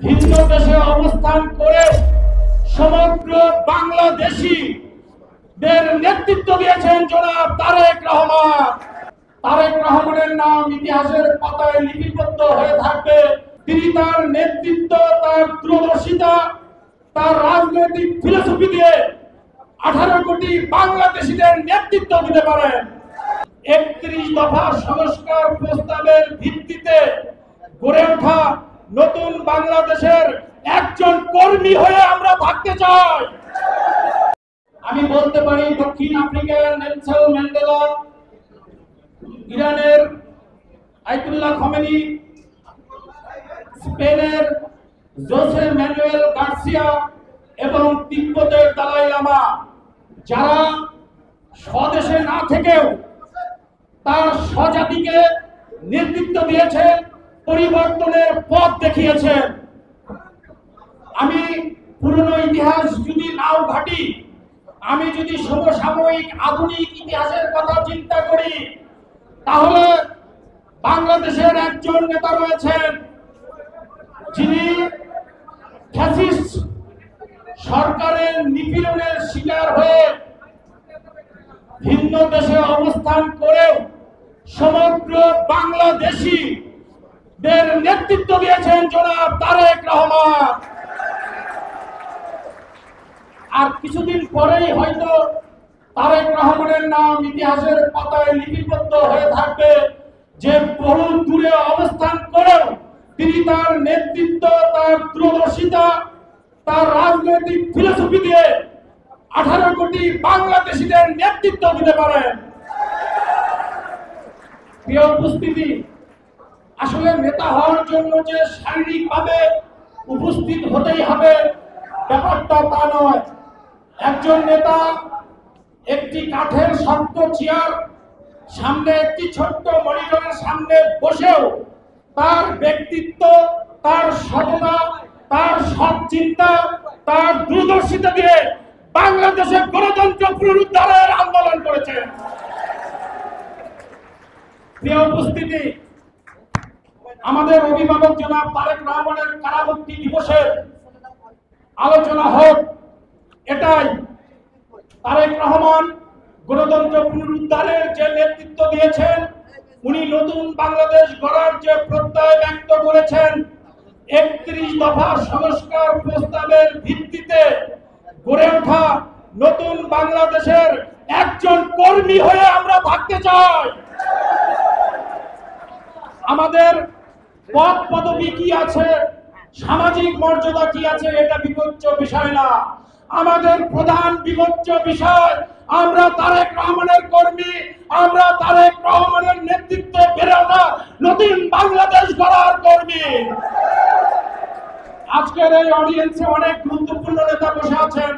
ভিন্ন দেশে অবস্থান করে সমগ্র বাংলাদেশীদের নেতৃত্ব দিয়েছেন জনাব তারেক রহমান। তারেক রহমানের নাম ইতিহাসের পাতায় লিপিবদ্ধ হয়ে থাকবে। তিনি তার নেতৃত্ব, তার দূরদর্শিতা, তার রাজনৈতিক ফিলোসফি দিয়ে 18 কোটি বাংলাদেশীদের নেতৃত্ব দিতে পারেন। 31 দফা সংস্কার প্রস্তাবের ভিত্তিতে গড়ে ওঠা নতুন বাংলাদেশের একজন কর্মী হয়ে আমরা থাকতে চাই। আমি বলতে পারি দক্ষিণ আফ্রিকার নেলসন ম্যান্ডেলা, ইরানের আয়াতুল্লাহ খামেনি, স্পেনের জোসে ম্যানুয়েল গার্সিয়া এবং তিব্বতের দালাই লামা, যারা স্বদেশে না থেকেও তার স্বজাতিকে নেতৃত্ব দিয়েছেন, পরিবর্তনের পথ দেখিয়েছেন। আমি পুরনো ইতিহাস যদি নাও ঘাটি, আমি যদি সমসাময়িক আধুনিক ইতিহাসের কথা চিন্তা করি, তাহলে বাংলাদেশের একজন নেতা রয়েছেন যিনি ফ্যাসিস্ট সরকারের নিপীড়নের শিকার হয়ে ভিন্ন দেশে অবস্থান করেও সমগ্র বাংলাদেশীদের নেতৃত্ব দিয়েছেন জনাব তারেক রহমান। আর কিছুদিন পরেই হয়তো তারেক রহমানের নাম ইতিহাসের পাতায় লিপিবদ্ধ হয়ে থাকবে, যে বহু দূরে অবস্থান করেও তিনি তার নেতৃত্ব, তার দূরদর্শিতা, তার রাজনৈতিক ফিলোসফি দিয়ে 18 কোটি বাংলাদেশীদের নেতৃত্ব দিতে পারেন। প্রিয় উপস্থিতি, আসলে নেতা হওয়ার জন্য যে শারীরিকভাবে উপস্থিত হতেই হবে ব্যাপারটা তা নয়। একজন নেতা একটি কাঠের শক্ত চেয়ার সামনে, একটি ছোট্ট মনিটরের সামনে বসেও তার ব্যক্তিত্ব, তার সততা, তার সৎ চিন্তা, তার দূরদর্শিতা দিয়ে বাংলাদেশের গণতন্ত্র পুনরুদ্ধারের আন্দোলন করেছেন। প্রিয় উপস্থিতি, আমাদের অভিভাবক জনাব তারেক রহমানের কারামুক্তি দিবসের আলোচনা হোক এটাই। তারেক রহমান গণতন্ত্র পুনরুদ্ধারের যে নেতৃত্ব দিয়েছেন, উনি নতুন বাংলাদেশ গড়ার যে প্রত্যয় ব্যক্ত করেছেন, 31 দফা সংস্কার প্রস্তাবের ভিত্তিতে গড়ে ওঠা নতুন বাংলাদেশের একজন কর্মী হয়ে আমরা থাকতে চাই। আমাদের পদ পদবি কি আছে, সামাজিক মর্যাদা কি আছে, এটা বিবেচ্য বিষয় না। আমাদের প্রধান বিবেচ্য বিষয়, আমরা তারেক রহমানের কর্মী, আমরা তারেক রহমানের নেতৃত্বে বেড়ে ওঠা নতুন বাংলাদেশ গড়ার কর্মী। আজকের এই অডিয়েন্সে অনেক গুরুত্বপূর্ণ নেতা বসে আছেন।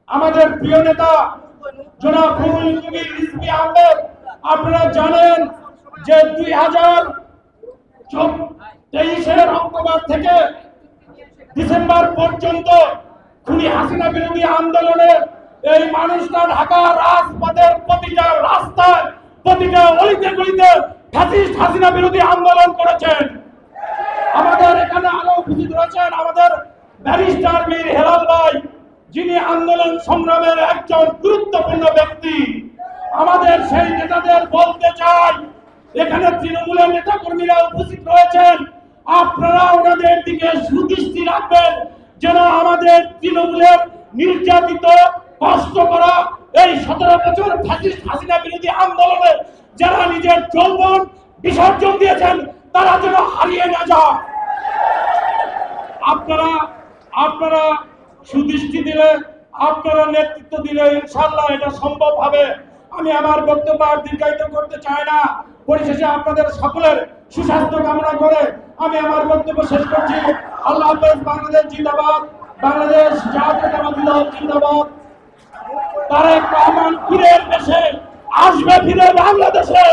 আমাদের প্রিয় নেতা জনাব রুহুল কবির রিজভী আহমেদ, আপনারা জানেন যে 2023 অক্টোবর থেকে ডিসেম্বর পর্যন্ত খুনি হাসিনা বিরোধী আন্দোলনে এই মানুষরা ঢাকার রাজপথের প্রতিটা রাস্তায়, প্রতিটা অলিতে গলিতে ফ্যাসিস্ট হাসিনা বিরোধী আন্দোলন করেছেন। আমাদের এখানে আরো উপস্থিত রয়েছেন আমাদের ব্যারিস্টার মীর হেলাল ভাই, যিনি আন্দোলন সংগ্রামের একজন গুরুত্বপূর্ণ ব্যক্তি। আমাদের সেই নেতাদের বলতে চাই, এখানে তৃণমূলের নেতা কর্মীরা উপস্থিত রয়েছেন, আপনারা ওনাদের দিকে সুদৃষ্টি রাখবেন যেন আমাদের তৃণমূলের নির্যাতিত, কষ্ট করা এই 17 বছর ফ্যাসিস্ট হাসিনা বিরোধী আন্দোলনে যারা নিজের যৌবন বিসর্জন দিয়েছেন, তারা যেন হারিয়ে না যায়। আপনারা সুদৃষ্টি দিলে, আপনারা নেতৃত্ব দিলে ইনশাআল্লাহ এটা সম্ভব হবে। আমি আমার বক্তব্য আর দীর্ঘায়িত করতে চাই না। পরিশেষে আপনাদের সকলের সুস্বাস্থ্য কামনা করে আমি আমার বক্তব্য শেষ করছি। আল্লাহ হাফেজ। বাংলাদেশ জিন্দাবাদ, বাংলাদেশ জাতীয়তাবাদী দল জিন্দাবাদ। তারেক রহমান ফিরে দেশে আসবে, ফিরে বাংলাদেশে।